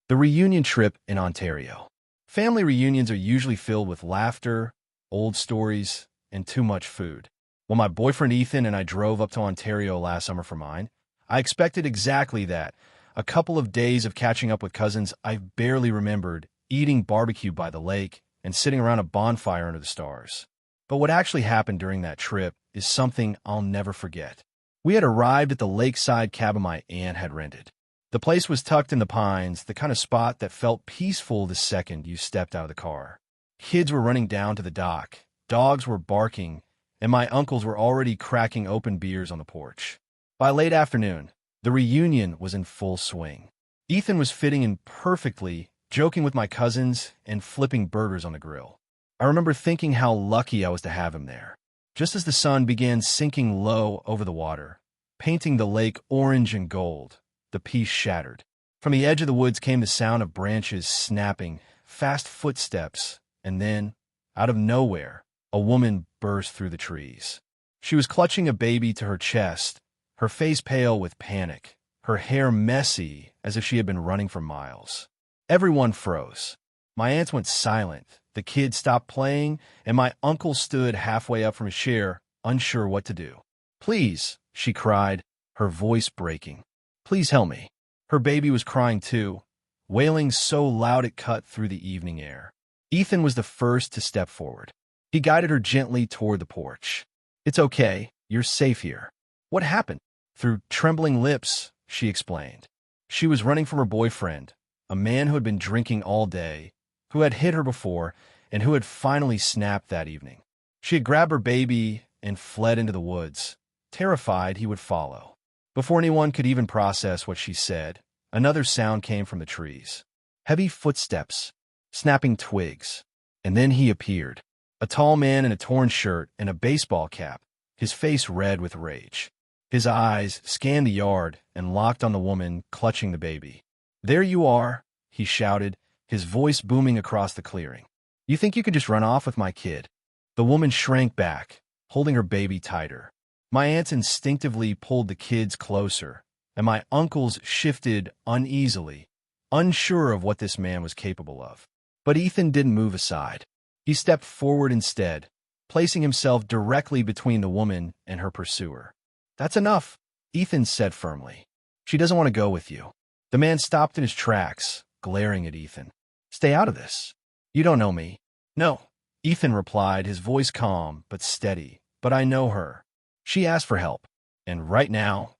The reunion trip in Ontario. Family reunions are usually filled with laughter, old stories, and too much food. When my boyfriend Ethan and I drove up to Ontario last summer for mine, I expected exactly that. A couple of days of catching up with cousins I barely remembered, eating barbecue by the lake, and sitting around a bonfire under the stars. But what actually happened during that trip is something I'll never forget. We had arrived at the lakeside cabin my aunt had rented. The place was tucked in the pines, the kind of spot that felt peaceful the second you stepped out of the car. Kids were running down to the dock, dogs were barking, and my uncles were already cracking open beers on the porch. By late afternoon, the reunion was in full swing. Ethan was fitting in perfectly, joking with my cousins and flipping burgers on the grill. I remember thinking how lucky I was to have him there. Just as the sun began sinking low over the water, painting the lake orange and gold, the peace shattered. From the edge of the woods came the sound of branches snapping, fast footsteps, and then, out of nowhere, a woman burst through the trees. She was clutching a baby to her chest, her face pale with panic, her hair messy as if she had been running for miles. Everyone froze. My aunts went silent, the kids stopped playing, and my uncle stood halfway up from his chair, unsure what to do. "Please," she cried, her voice breaking. "Please help me." Her baby was crying too, wailing so loud it cut through the evening air. Ethan was the first to step forward. He guided her gently toward the porch. "It's okay. You're safe here." "What happened?" Through trembling lips, she explained. She was running from her boyfriend, a man who had been drinking all day, who had hit her before, and who had finally snapped that evening. She had grabbed her baby and fled into the woods, terrified he would follow. Before anyone could even process what she said, another sound came from the trees. Heavy footsteps, snapping twigs. And then he appeared. A tall man in a torn shirt and a baseball cap, his face red with rage. His eyes scanned the yard and locked on the woman clutching the baby. "There you are," he shouted, his voice booming across the clearing. "You think you could just run off with my kid?" The woman shrank back, holding her baby tighter. My aunts instinctively pulled the kids closer, and my uncles shifted uneasily, unsure of what this man was capable of. But Ethan didn't move aside. He stepped forward instead, placing himself directly between the woman and her pursuer. "That's enough," Ethan said firmly. "She doesn't want to go with you." The man stopped in his tracks, glaring at Ethan. "Stay out of this. You don't know me." "No," Ethan replied, his voice calm but steady. "But I know her. She asked for help. And right now,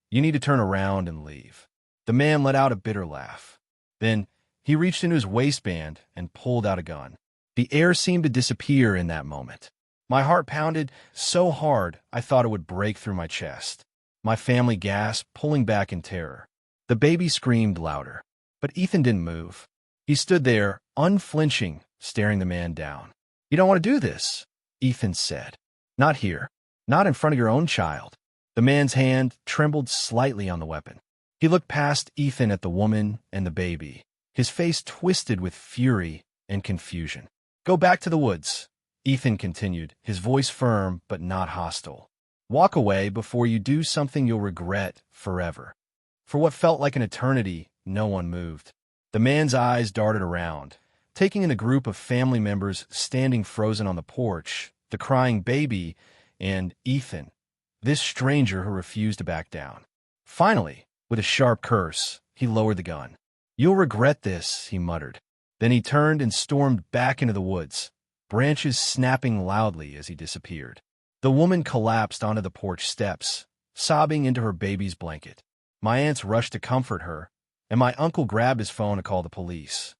you need to turn around and leave." The man let out a bitter laugh. Then he reached into his waistband and pulled out a gun. The air seemed to disappear in that moment. My heart pounded so hard I thought it would break through my chest. My family gasped, pulling back in terror. The baby screamed louder. But Ethan didn't move. He stood there, unflinching, staring the man down. "You don't want to do this," Ethan said. "Not here. Not in front of your own child." The man's hand trembled slightly on the weapon. He looked past Ethan at the woman and the baby, his face twisted with fury and confusion. "Go back to the woods," Ethan continued, his voice firm but not hostile. "Walk away before you do something you'll regret forever." For what felt like an eternity, no one moved. The man's eyes darted around, taking in a group of family members standing frozen on the porch, the crying baby, and Ethan, this stranger who refused to back down. Finally, with a sharp curse, he lowered the gun. "You'll regret this," he muttered. Then he turned and stormed back into the woods, branches snapping loudly as he disappeared. The woman collapsed onto the porch steps, sobbing into her baby's blanket. My aunts rushed to comfort her, and my uncle grabbed his phone to call the police.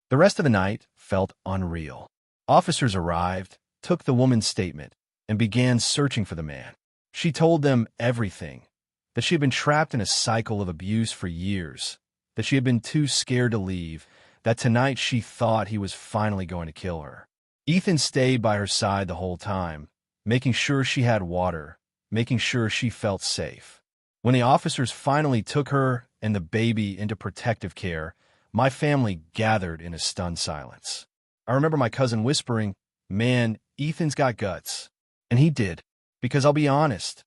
The rest of the night felt unreal. Officers arrived, took the woman's statement, and began searching for the man. She told them everything, that she had been trapped in a cycle of abuse for years, that she had been too scared to leave, that tonight she thought he was finally going to kill her. Ethan stayed by her side the whole time, making sure she had water, making sure she felt safe. When the officers finally took her and the baby into protective care, my family gathered in a stunned silence. I remember my cousin whispering, "Man, Ethan's got guts." And he did, because I'll be honest,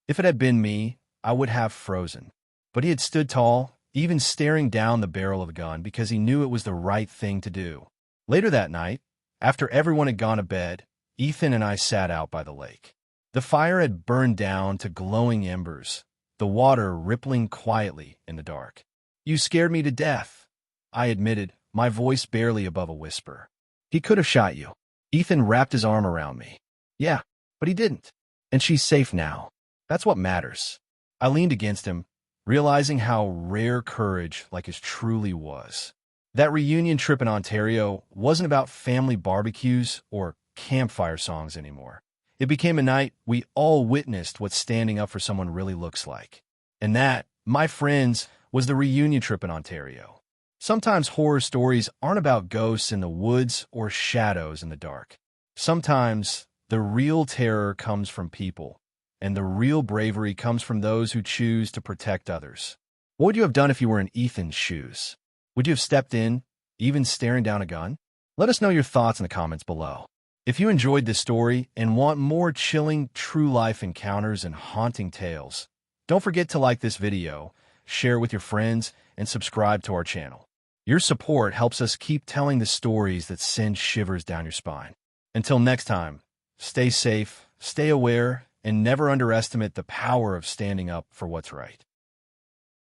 if it had been me, I would have frozen. But he had stood tall, even staring down the barrel of the gun because he knew it was the right thing to do. Later that night, after everyone had gone to bed, Ethan and I sat out by the lake. The fire had burned down to glowing embers, the water rippling quietly in the dark. "You scared me to death," I admitted, my voice barely above a whisper. "He could have shot you." Ethan wrapped his arm around me. "Yeah, but he didn't. And she's safe now. That's what matters." I leaned against him, realizing how rare courage like his truly was. That reunion trip in Ontario wasn't about family barbecues or campfire songs anymore. It became a night we all witnessed what standing up for someone really looks like. And that, my friends, was the reunion trip in Ontario. Sometimes horror stories aren't about ghosts in the woods or shadows in the dark. Sometimes the real terror comes from people, and the real bravery comes from those who choose to protect others. What would you have done if you were in Ethan's shoes? Would you have stepped in, even staring down a gun? Let us know your thoughts in the comments below. If you enjoyed this story and want more chilling, true-life encounters and haunting tales, don't forget to like this video, share it with your friends, and subscribe to our channel. Your support helps us keep telling the stories that send shivers down your spine. Until next time, stay safe, stay aware, and never underestimate the power of standing up for what's right.